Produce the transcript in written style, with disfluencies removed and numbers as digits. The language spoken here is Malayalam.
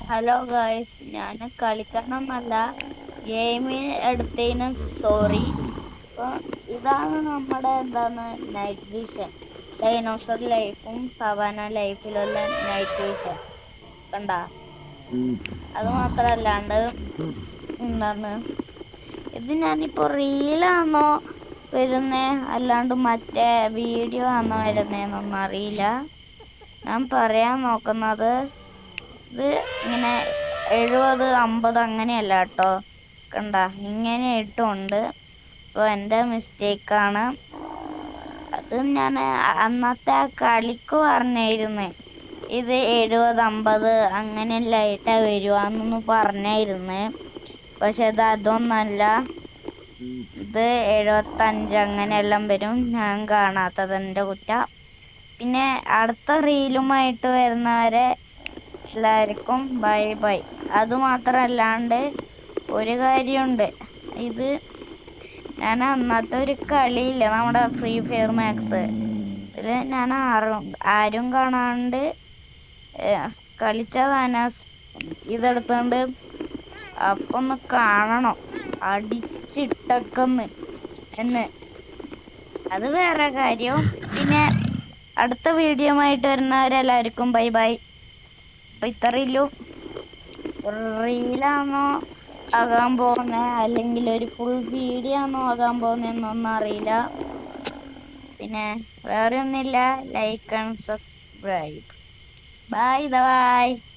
ഹലോ ഗായ്സ്, ഞാൻ കളിക്കാനൊന്നല്ല, ഗെയിമിന് എടുത്തതിന് സോറി. അപ്പൊ ഇതാണ് നമ്മുടെ നൈറ്റ് വിഷൻ. ഡൈനോസർ ലൈഫും സവാന ലൈഫിലുള്ള നൈറ്റ് വിഷൻ കണ്ട. അത് മാത്രല്ലാണ്ട് എന്താണ് ഇത്, ഞാനിപ്പോ റീലാണോ വരുന്നേ അല്ലാണ്ട് മറ്റേ വീഡിയോ ആണോ വരുന്നേന്നൊന്നും അറിയില്ല. ഞാൻ പറയാൻ നോക്കുന്നത് ഇത് ഇങ്ങനെ 70 50 അങ്ങനെയല്ല കേട്ടോ. കണ്ട, ഇങ്ങനെ ഇട്ടുണ്ട്. അപ്പൊ എൻ്റെ മിസ്റ്റേക്കാണ് അത്. ഞാൻ അന്നത്തെ ആ കളിക്ക് പറഞ്ഞായിരുന്നേ ഇത് 70 50 അങ്ങനെയല്ല ആയിട്ടാ വരുവാന്നൊന്ന് പറഞ്ഞായിരുന്നേ. പക്ഷെ ഇത് അതൊന്നല്ല, ഇത് 75 അങ്ങനെയെല്ലാം വരും. ഞാൻ കാണാത്തത് എൻ്റെ കുറ്റ. പിന്നെ അടുത്ത റീലുമായിട്ട് വരുന്നവരെ എല്ലാവർക്കും ബൈ ബൈ. അതുമാത്രല്ലാണ്ട് ഒരു കാര്യമുണ്ട്. ഇത് ഞാൻ അന്നത്തെ ഒരു കളിയില്ല, നമ്മുടെ ഫ്രീ ഫയർ മാക്സ്, ഇതില് ഞാൻ ആരും കാണാണ്ട് കളിച്ചതാണ്. ഇതെടുത്തോണ്ട് അപ്പൊ ഒന്ന് കാണണം, അടിച്ചിട്ടക്കന്ന് എന്ന്. അത് വേറെ കാര്യം. പിന്നെ അടുത്ത വീഡിയോ ആയിട്ട് വരുന്നവരെല്ലാവർക്കും ബൈ ബൈ. അപ്പൊ ഇത്രയില്ലും റീലാണോ ആകാൻ പോകുന്നേ അല്ലെങ്കിൽ ഒരു ഫുൾ വീഡിയോ ആണോ ആകാൻ പോകുന്നതെന്നൊന്നും അറിയില്ല. പിന്നെ വേറെ ഒന്നുമില്ല, like and subscribe. Bye bye.